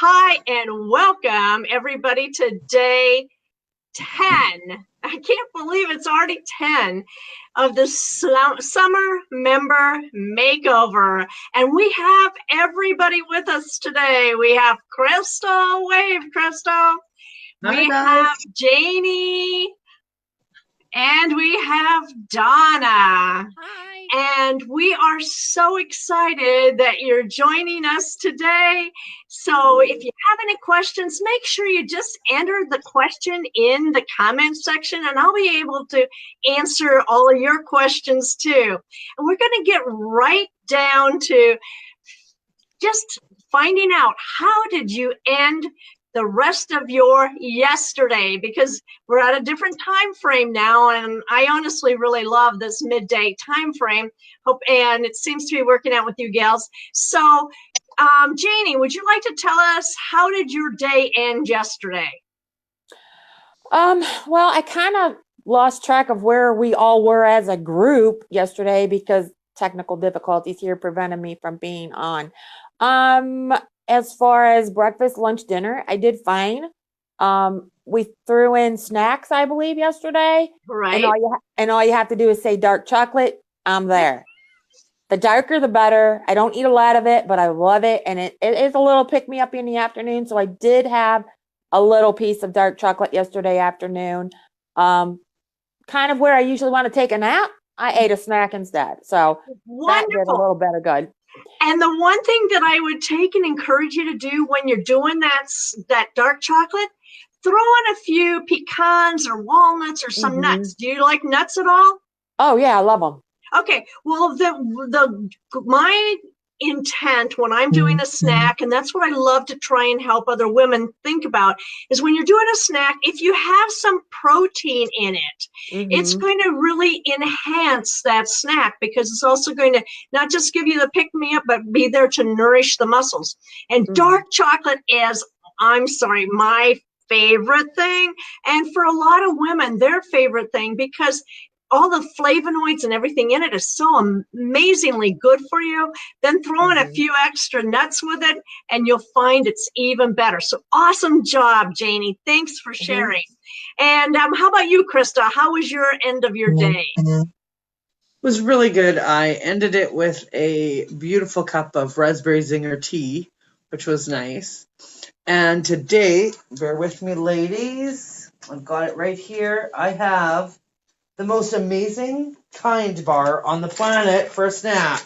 Hi, and welcome everybody to day 10. I can't believe it's already 10 of the summer member makeover. And we have everybody with us today. We have Crystal. Wave, Crystal. Hi, We guys. have Janie. And we have Donna. Hi. And we are so excited that you're joining us today. So if you have any questions, make sure you just enter the question in the comment section, and I'll be able to answer all of your questions too. And we're going to get right down to just finding out, how did you end the rest of your yesterday, because we're at a different time frame now, and I honestly really love this midday time frame. And it seems to be working out with you gals. So Janie, would you like to tell us, how did your day end yesterday? Well, I kind of lost track of where we all were as a group yesterday because technical difficulties here prevented me from being on. Um, as far as breakfast, lunch, dinner, I did fine. We threw in snacks, I believe, yesterday, and Right. all you have to do is say dark chocolate. I'm there. The darker, the better. I don't eat a lot of it, but I love it, and it is a little pick me up in the afternoon. So I did have a little piece of dark chocolate yesterday afternoon. Kind of where I usually want to take a nap, I ate a snack instead. So that did a Wonderful. little bit of good. And the one thing that I would take and encourage you to do when you're doing that dark chocolate, throw in a few pecans or walnuts or some Hmm. nuts. Do you like nuts at all? Oh yeah, I love them. Okay. Well, the my intent when I'm doing a snack, and that's what I love to try and help other women think about, is when you're doing a snack, if you have some protein in it, it's Hmm. going to really enhance that snack, because it's also going to not just give you the pick me up, but be there to nourish the muscles. And Hmm. dark chocolate is, I'm sorry, my favorite thing. And for a lot of women, their favorite thing, because all the flavonoids and everything in it is so amazingly good for you. Then throw in a Hmm. few extra nuts with it, and you'll find it's even better. So awesome job, Janie. Thanks for Hmm. sharing. And how about you, Krista? How was your end of your day? Was really good. I ended it with a beautiful cup of raspberry zinger tea, which was nice. And today, bear with me, ladies. I've got it right here. I have the most amazing kind bar on the planet for a snack.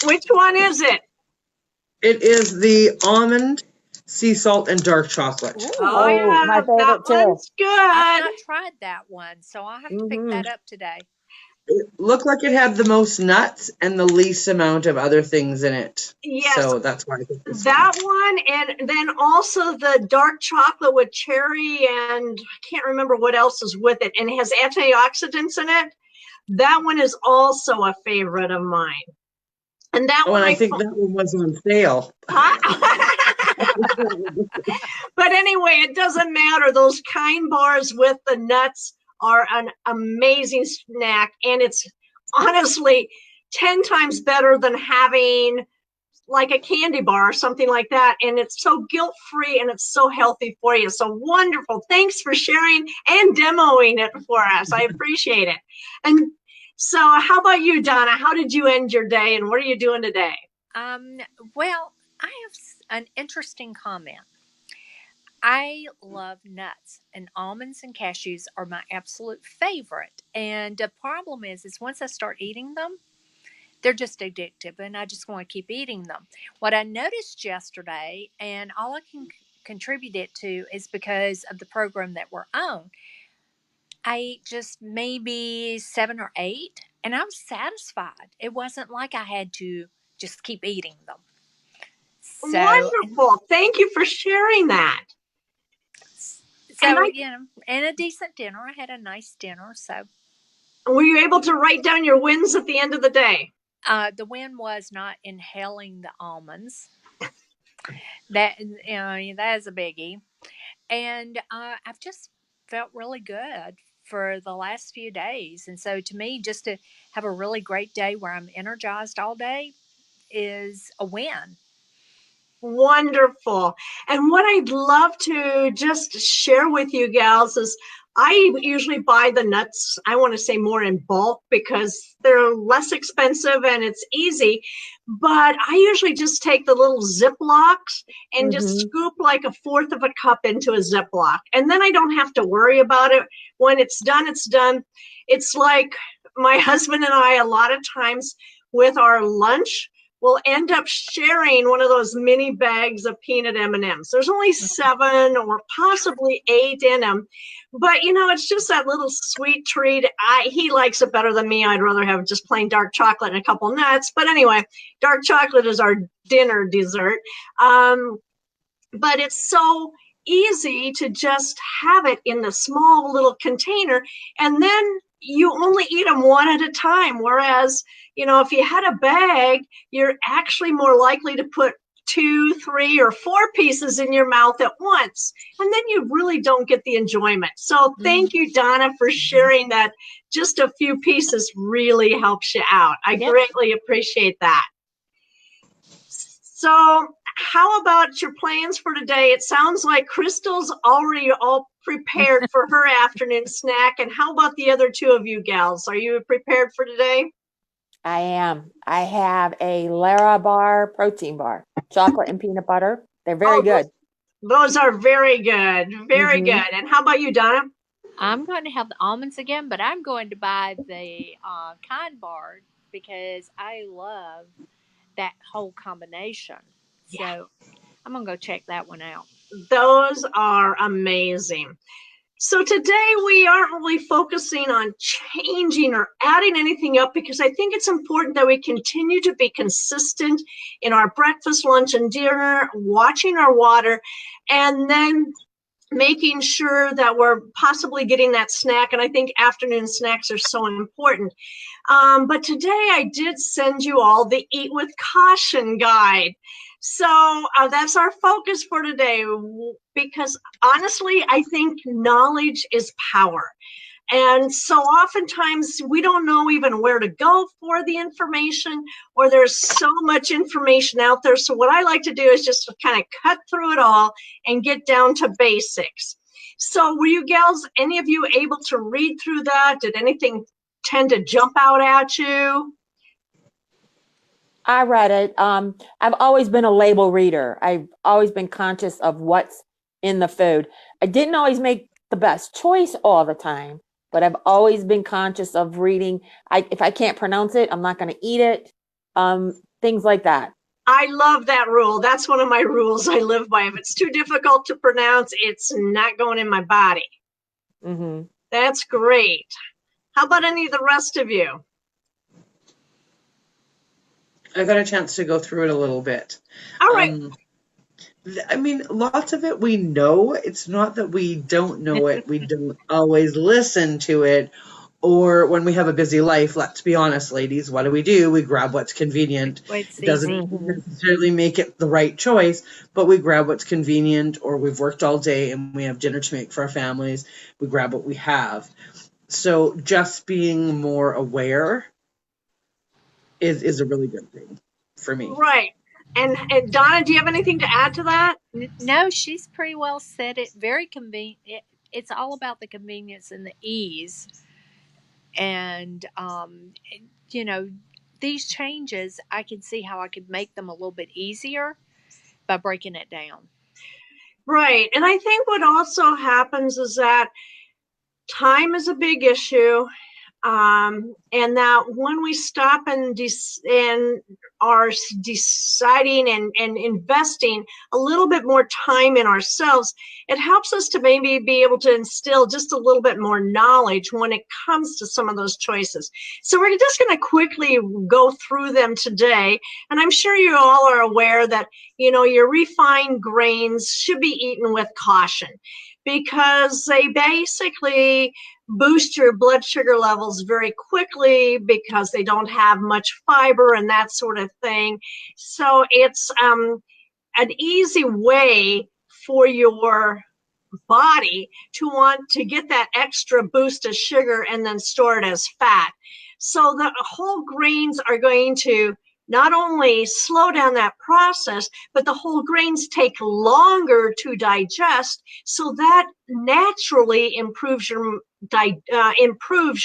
Which one is it? It is the almond, sea salt, and dark chocolate. Oh, Ooh, Oh, my yeah, that favorite too. one's I've good. not tried that one, so I'll have to pick Hmm. that up today. It looked like it had the most nuts and the least amount of other things in it. Yes, So that's why I picked this one. that one, and then also the dark chocolate with cherry, and I can't remember what else is with it, and it has antioxidants in it. That one is also a favorite of mine. And that Oh, one and I think that one was on sale. huh? But anyway, it doesn't matter. Those kind bars with the nuts are an amazing snack, and it's honestly 10 times better than having like a candy bar or something like that. And it's so guilt free, and it's so healthy for you. So wonderful. Thanks for sharing and demoing it for us. I appreciate it. And so, how about you, Donna? How did you end your day, and what are you doing today? Um, well, I have an interesting comment. I love nuts, and almonds and cashews are my absolute favorite. And the problem is once I start eating them, they're just addictive, and I just want to keep eating them. What I noticed yesterday, and all I can contribute it to, is because of the program that we're on. I ate just maybe seven or eight, and I was satisfied. It wasn't like I had to just keep eating them. So, Wonderful. Thank you for sharing that. And so you know, and a decent dinner. I had a nice dinner. So, were you able to write down your wins at the end of the day? the win was not inhaling the almonds. That that is a biggie. And I've just felt really good for the last few days. And so, to me, just to have a really great day where I'm energized all day is a win. Wonderful. And what I'd love to just share with you gals is I usually buy the nuts, I want to say more in bulk because they're less expensive and it's easy. But I usually just take the little Ziplocs and just Mm-hmm. scoop like a fourth of a cup into a Ziploc. And then I don't have to worry about it. When it's done, it's done. It's like my husband and I, a lot of times with our lunch, we'll end up sharing one of those mini bags of peanut M&Ms. There's only 7 or possibly 8 in them, but you know, it's just that little sweet treat. He likes it better than me. I'd rather have just plain dark chocolate and a couple nuts. But anyway, dark chocolate is our dinner dessert. But it's so easy to just have it in the small little container, and then you only eat them one at a time. Whereas, you know, if you had a bag, you're actually more likely to put 2, 3, or 4 pieces in your mouth at once, and then you really don't get the enjoyment. So thank you, Donna, for sharing that. Just a few pieces really helps you out. I Yep. greatly appreciate that. So how about your plans for today? It sounds like Crystal's already all prepared for her afternoon snack. And how about the other 2 of you gals? Are you prepared for today? I am. I have a Lara bar protein bar, chocolate and peanut butter. They're very Oh, good. those are very good. Very Mm-hmm. good. And how about you, Donna? I'm going to have the almonds again, but I'm going to buy the kind bar because I love that whole combination. Yeah, So I'm going to go check that one out. those are amazing. So today we aren't really focusing on changing or adding anything up because I think it's important that we continue to be consistent in our breakfast, lunch, and dinner, watching our water, and then making sure that we're possibly getting that snack. And I think afternoon snacks are so important. But today I did send you all the Eat with Caution guide. So that's our focus for today because honestly, I think knowledge is power. And so oftentimes we don't know even where to go for the information, or there's so much information out there. So what I like to do is just kind of cut through it all and get down to basics. So were you gals, any of you able to read through that? Did anything tend to jump out at you? I read it. I've always been a label reader. I've always been conscious of what's in the food. I didn't always make the best choice all the time, but I've always been conscious of reading. If I can't pronounce it, I'm not going to eat it. Things like that. I love that rule. That's one of my rules I live by. If it's too difficult to pronounce, it's not going in my body. Mm-hmm. That's great. How about any of the rest of you? I got a chance to go through it a little bit. All right. I mean, lots of it we know. It's not that we don't know it. We don't always listen to it. Or when we have a busy life, let's be honest, ladies, what do? We grab what's convenient. It's It doesn't easy. Mm-hmm. necessarily make it the right choice, but we grab what's convenient, or we've worked all day and we have dinner to make for our families. We grab what we have. So just being more aware is a really good thing for me. Right. And Donna, do you have anything to add to that? No, she's pretty well said it. Very convenient. It's all about the convenience and the ease. And, you know, these changes, I can see how I could make them a little bit easier by breaking it down. Right. And I think what also happens is that time is a big issue. And that when we stop and are deciding and investing a little bit more time in ourselves, it helps us to maybe be able to instill just a little bit more knowledge when it comes to some of those choices. So we're just going to quickly go through them today. And I'm sure you all are aware that, you know, your refined grains should be eaten with caution because they basically boost your blood sugar levels very quickly because they don't have much fiber and that sort of thing. So it's an easy way for your body to want to get that extra boost of sugar and then store it as fat. So the whole grains are going to not only slow down that process, but the whole grains take longer to digest. So that naturally improves your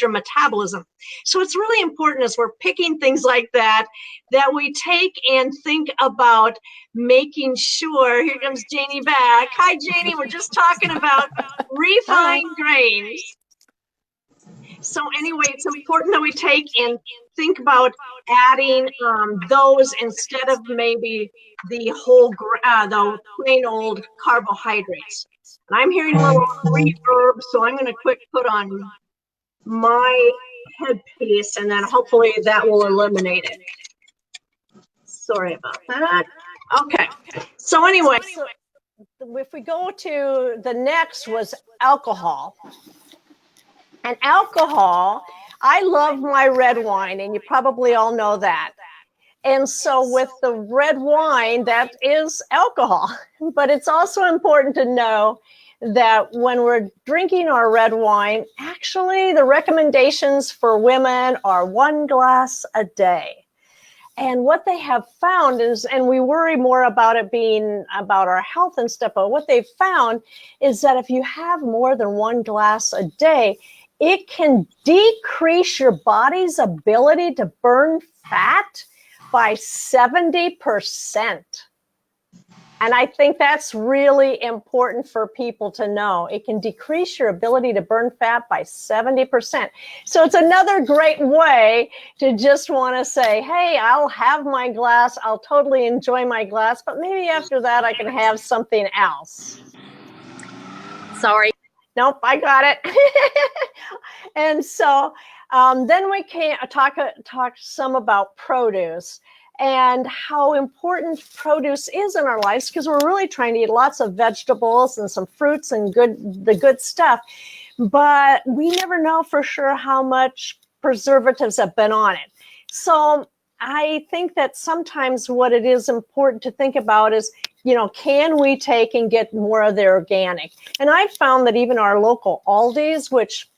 metabolism. So it's really important as we're picking things like that, that we take and think about making sure. Here comes Janie back. Hi, Janie. We're just talking about refined grains. So anyway, it's important that we take and think about adding those instead of maybe the the plain old carbohydrates. And I'm hearing a little reverb, so I'm going to quick put on my headpiece, and then hopefully that will eliminate it. Sorry about that. Okay. So anyway. So if we go to the next was alcohol. And alcohol, I love my red wine, and you probably all know that. And so with the red wine, that is alcohol. But it's also important to know that when we're drinking our red wine, actually the recommendations for women are 1 glass a day. And what they have found is, and we worry more about it being about our health and stuff, but what they've found is that if you have more than 1 glass a day, it can decrease your body's ability to burn fat by 70%. And I think that's really important for people to know. It can decrease your ability to burn fat by 70%. So it's another great way to just want to say, hey, I'll have my glass. I'll totally enjoy my glass. But maybe after that, I can have something else. Sorry. Nope, I got it. And so then we can talk some about produce and how important produce is in our lives, because we're really trying to eat lots of vegetables and some fruits and the good stuff. But we never know for sure how much preservatives have been on it. So I think that sometimes what it is important to think about is, can we take and get more of the organic? And I found that even our local Aldi's, which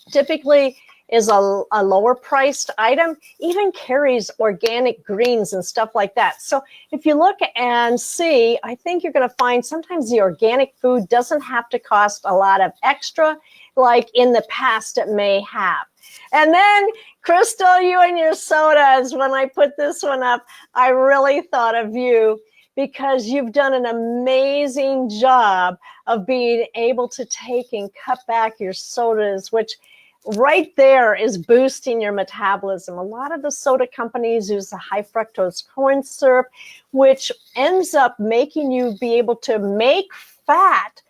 typically is a lower priced item, even carries organic greens and stuff like that. So if you look and see, I think you're going to find sometimes the organic food doesn't have to cost a lot of extra, like in the past it may have. And then, Crystal, you and your sodas, when I put this one up, I really thought of you, because you've done an amazing job of being able to take and cut back your sodas, which right there is boosting your metabolism. A lot of the soda companies use the high fructose corn syrup, which ends up making you be able to make fat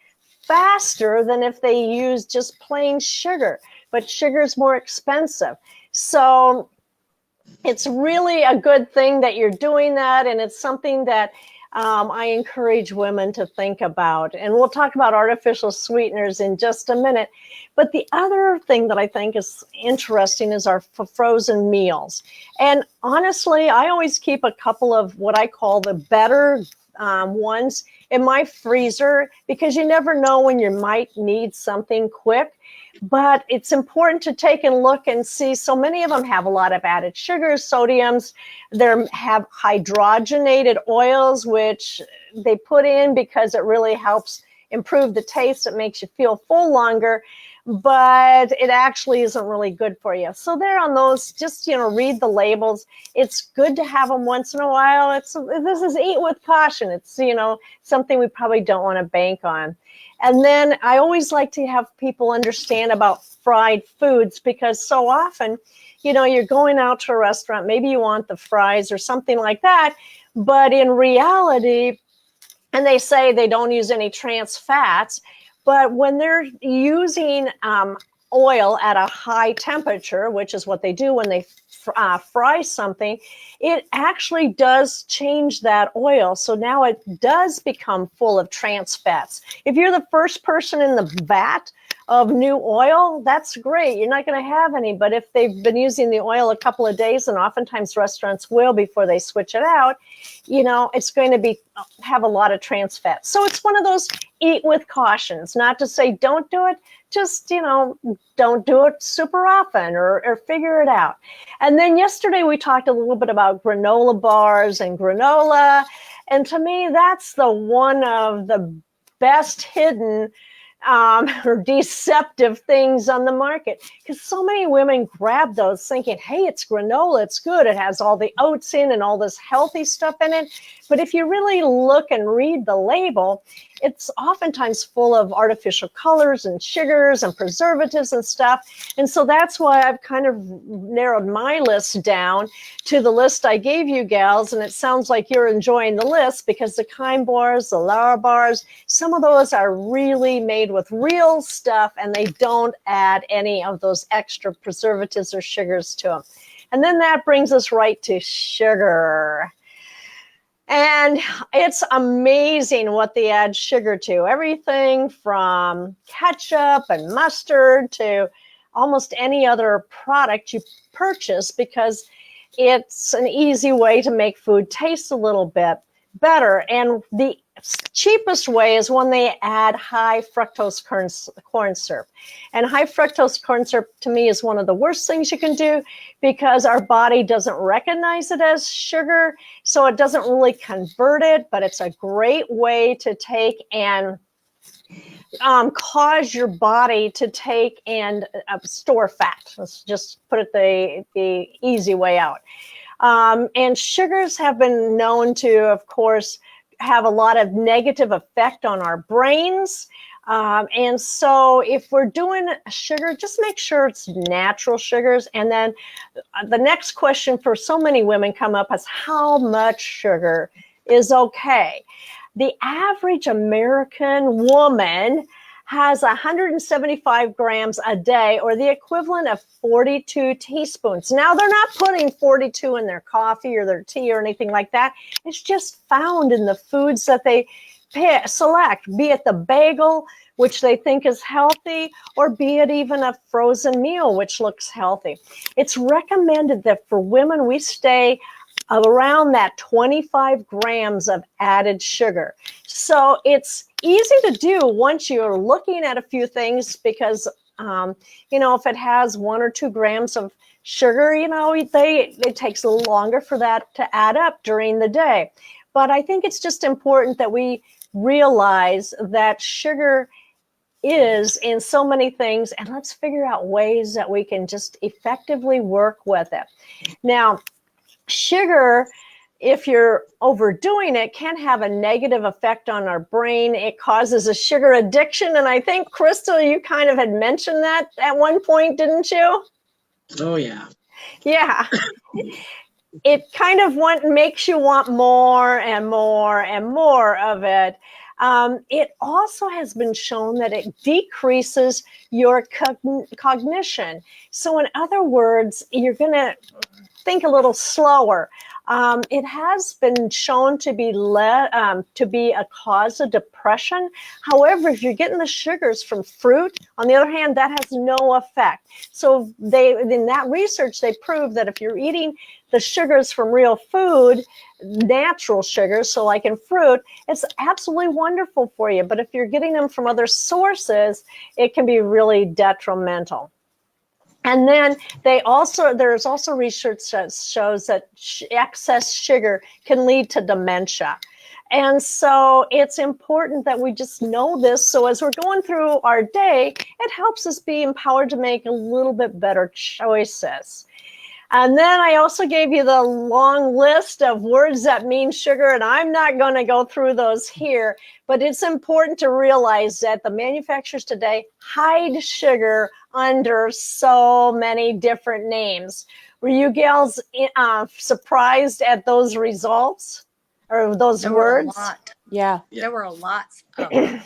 faster than if they use just plain sugar. But sugar is more expensive. So it's really a good thing that you're doing that, and it's something that I encourage women to think about. And we'll talk about artificial sweeteners in just a minute. But the other thing that I think is interesting is our frozen meals. And honestly, I always keep a couple of what I call the better ones in my freezer, because you never know when you might need something quick. But it's important to take and look and see. So many of them have a lot of added sugars, sodiums. They have hydrogenated oils, which they put in because it really helps improve the taste. It makes you feel full longer, but it actually isn't really good for you. So there on those, just, read the labels. It's good to have them once in a while. This is eat with caution. It's, something we probably don't want to bank on. And then I always like to have people understand about fried foods, because so often, you're going out to a restaurant, maybe you want the fries or something like that, but in reality, and they say they don't use any trans fats, but when they're using oil at a high temperature, which is what they do when they fry something, it actually does change that oil. So now it does become full of trans fats. If you're the first person in the vat of new oil, that's great. You're not going to have any. But if they've been using the oil a couple of days, and oftentimes restaurants will before they switch it out, it's going to have a lot of trans fat. So it's one of those eat with cautions, not to say don't do it, just, don't do it super often or figure it out. And then yesterday we talked a little bit about granola bars and granola. And to me, that's one of the best hidden or deceptive things on the market, because so many women grab those thinking, hey, it's granola, it's good, it has all the oats in and all this healthy stuff in it. But if you really look and read the label, it's oftentimes full of artificial colors and sugars and preservatives and stuff. And so that's why I've kind of narrowed my list down to the list I gave you gals. And it sounds like you're enjoying the list, because the Kind bars, the Lara bars, some of those are really made with real stuff, and they don't add any of those extra preservatives or sugars to them. And then that brings us right to sugar. And it's amazing what they add sugar to. Everything from ketchup and mustard to almost any other product you purchase, because it's an easy way to make food taste a little bit better. And the cheapest way is when they add high fructose corn syrup. And high fructose corn syrup, to me, is one of the worst things you can do, because our body doesn't recognize it as sugar, so it doesn't really convert it. But it's a great way to take and cause your body to take and store fat. Let's just put it the easy way out. And sugars have been known to, of course, have a lot of negative effect on our brains. And so if we're doing sugar, just make sure it's natural sugars. And then the next question for so many women come up is, how much sugar is okay? The average American woman has 175 grams a day, or the equivalent of 42 teaspoons. Now, they're not putting 42 in their coffee or their tea or anything like that. It's just found in the foods that they select, be it the bagel, which they think is healthy, or be it even a frozen meal, which looks healthy. It's recommended that for women, we stay around that 25 grams of added sugar. So it's easy to do once you're looking at a few things, because, if it has 1 or 2 grams of sugar, it takes a little longer for that to add up during the day. But I think it's just important that we realize that sugar is in so many things, and let's figure out ways that we can just effectively work with it. Now, sugar, if you're overdoing it, can have a negative effect on our brain. It causes a sugar addiction. And I think, Crystal, you kind of had mentioned that at one point, didn't you? Oh, yeah. Yeah. It kind of makes you want more and more and more of it. It also has been shown that it decreases your cognition. So in other words, you're going to think a little slower. It has been shown to be a cause of depression. However, if you're getting the sugars from fruit, on the other hand, that has no effect. So in that research, they proved that if you're eating the sugars from real food, natural sugars, so like in fruit, it's absolutely wonderful for you. But if you're getting them from other sources, it can be really detrimental. And then there's also research that shows that excess sugar can lead to dementia. And so it's important that we just know this. So as we're going through our day, it helps us be empowered to make a little bit better choices. And then I also gave you the long list of words that mean sugar, and I'm not going to go through those here, but it's important to realize that the manufacturers today hide sugar under so many different names. Were you gals surprised at those results or those words? Were a lot. Yeah. There were a lot of them.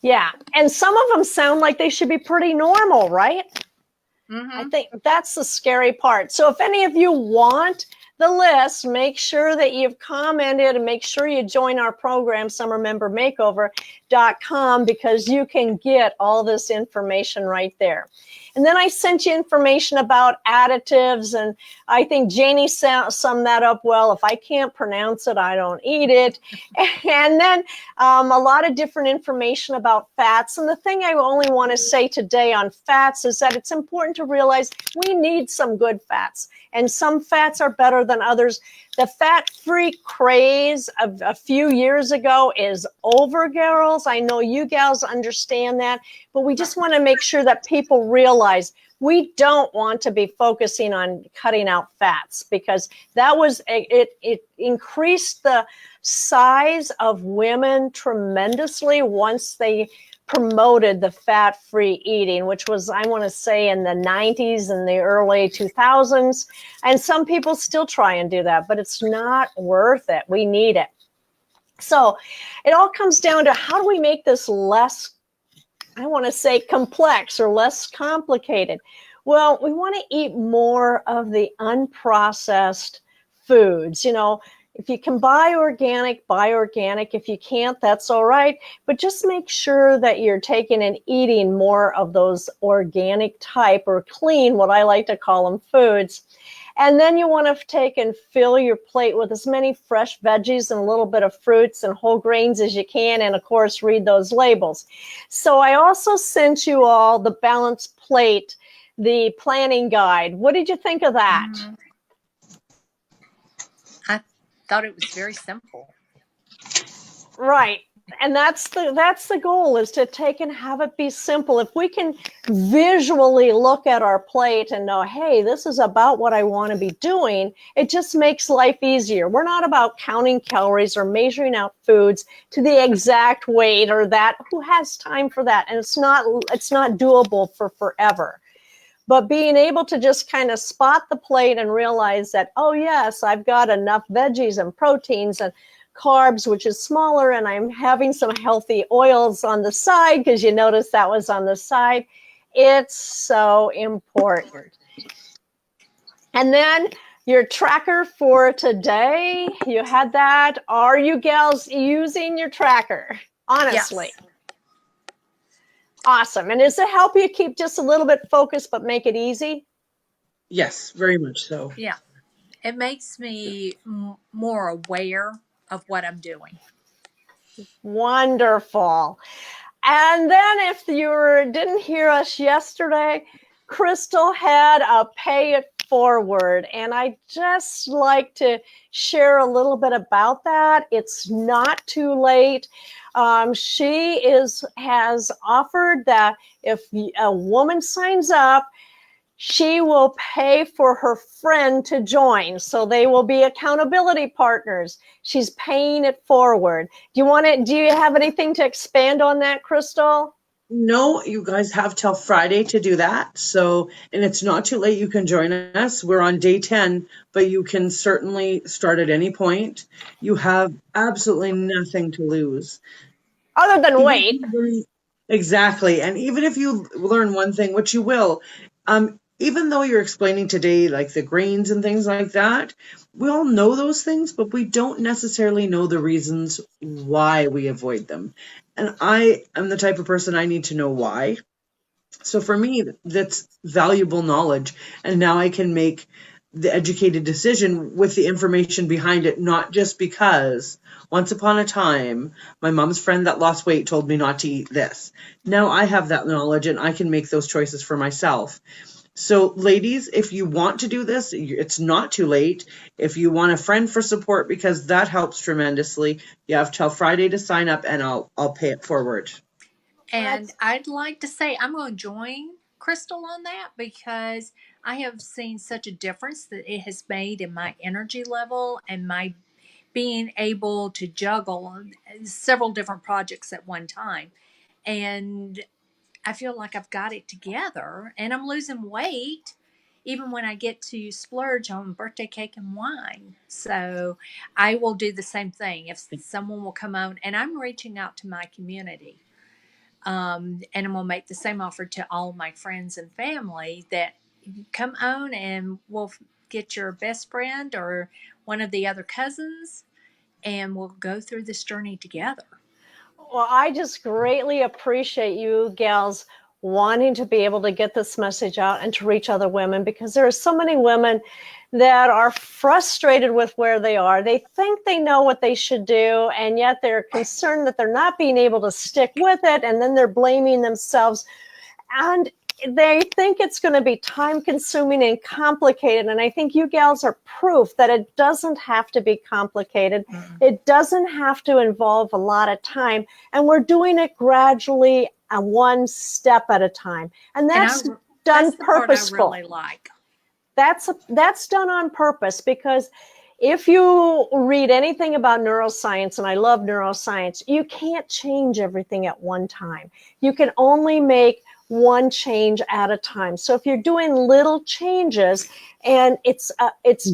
Yeah, and some of them sound like they should be pretty normal, right? Mm-hmm. I think that's the scary part. So if any of you want the list, make sure that you've commented and make sure you join our program, summermembermakeover.com, because you can get all this information right there. And then I sent you information about additives, and I think Janie summed that up well. If I can't pronounce it, I don't eat it. And then a lot of different information about fats. And the thing I only want to say today on fats is that it's important to realize we need some good fats, and some fats are better than others. The fat-free craze of a few years ago is over, girls. I know you gals understand that, but we just want to make sure that people realize we don't want to be focusing on cutting out fats, because that was it increased the size of women tremendously once they promoted the fat-free eating, which was, I want to say, in the 90s and the early 2000s. And some people still try and do that, but it's not worth it. We need it. So it all comes down to, how do we make this less, I want to say, complex or less complicated? Well, we want to eat more of the unprocessed foods. You know, if you can buy organic, buy organic. If you can't, that's all right. But just make sure that you're taking and eating more of those organic type, or clean, what I like to call them, foods. And then you want to take and fill your plate with as many fresh veggies and a little bit of fruits and whole grains as you can. And of course, read those labels. So I also sent you all the Balanced Plate, the planning guide. What did you think of that? Mm-hmm. I thought it was very simple. Right. And that's the goal, is to take and have it be simple. If we can visually look at our plate and know, hey, this is about what I want to be doing, it just makes life easier. We're not about counting calories or measuring out foods to the exact weight, or that. Who has time for that? And it's not doable for forever. But being able to just kind of spot the plate and realize that, oh yes, I've got enough veggies and proteins and carbs, which is smaller, and I'm having some healthy oils on the side, because you notice that was on the side. It's so important. And then your tracker for today, you had that. Are you gals using your tracker? Honestly. Yes. Awesome. And does it help you keep just a little bit focused but make it easy? Yes, very much so. Yeah. It makes me more aware of what I'm doing. Wonderful. And then, if you didn't hear us yesterday, Crystal had a pay it forward. And I just like to share a little bit about that. It's not too late. She has offered that if a woman signs up, she will pay for her friend to join. So they will be accountability partners. She's paying it forward. Do you have anything to expand on that, Crystal? No, you guys have till Friday to do that. So, and it's not too late. You can join us. We're on day 10, but you can certainly start at any point. You have absolutely nothing to lose. Other than Even if weight. you exactly. And even if you learn one thing, which you will, even though you're explaining today, like the grains and things like that, we all know those things, but we don't necessarily know the reasons why we avoid them. And I am the type of person, I need to know why. So for me, that's valuable knowledge. And now I can make the educated decision with the information behind it, not just because once upon a time, my mom's friend that lost weight told me not to eat this. Now I have that knowledge and I can make those choices for myself. So ladies, if you want to do this, it's not too late. If you want a friend for support, because that helps tremendously, you have till Friday to sign up, and I'll pay it forward. And I'd like to say I'm going to join Crystal on that, because I have seen such a difference that it has made in my energy level and my being able to juggle several different projects at one time. And I feel like I've got it together, and I'm losing weight even when I get to splurge on birthday cake and wine. So I will do the same thing if someone will come on, and I'm reaching out to my community. And I'm going to make the same offer to all my friends and family that come on and we'll get your best friend or one of the other cousins, and we'll go through this journey together. Well, I just greatly appreciate you gals wanting to be able to get this message out and to reach other women, because there are so many women that are frustrated with where they are. They think they know what they should do, and yet they're concerned that they're not being able to stick with it, and then they're blaming themselves. And they think it's going to be time consuming and complicated. And I think you gals are proof that it doesn't have to be complicated. It doesn't have to involve a lot of time. And we're doing it gradually, one step at a time. And that's done that's the part purposeful. I really like. That's done on purpose, because if you read anything about neuroscience, and I love neuroscience, you can't change everything at one time. You can only make one change at a time. So if you're doing little changes and it's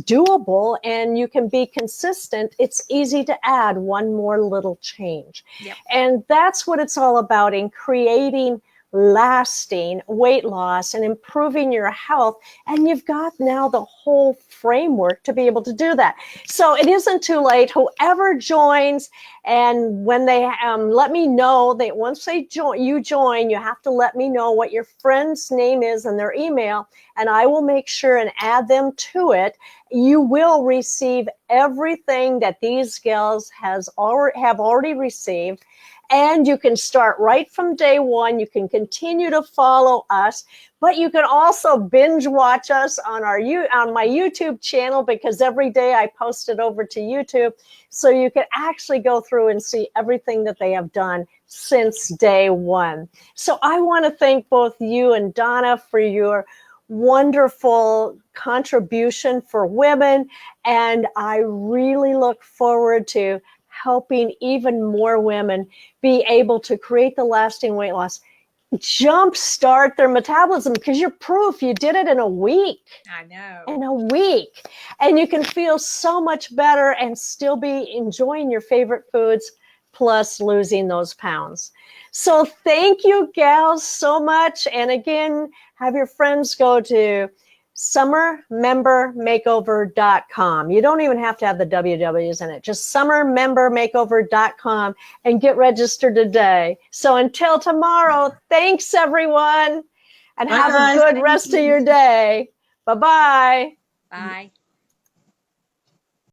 doable and you can be consistent, it's easy to add one more little change. Yep. And that's what it's all about, in creating lasting weight loss and improving your health. And you've got now the whole framework to be able to do that. So it isn't too late. Whoever joins, and when they let me know, that once they join, you have to let me know what your friend's name is and their email, and I will make sure and add them to it. You will receive everything that these gals have already received. And you can start right from day one. You can continue to follow us, but you can also binge watch us on my YouTube channel, because every day I post it over to YouTube. So you can actually go through and see everything that they have done since day one. So I want to thank both you and Donna for your wonderful contribution for women. And I really look forward to helping even more women be able to create the lasting weight loss, jumpstart their metabolism, because you're proof you did it in a week. I know. In a week. And you can feel so much better and still be enjoying your favorite foods, plus losing those pounds. So thank you, gals, so much. And again, have your friends go to summermembermakeover.com. You don't even have to have the WWs in it. Just summermembermakeover.com and get registered today. So until tomorrow, thanks everyone, and have a good rest of your day. Bye-bye. Bye.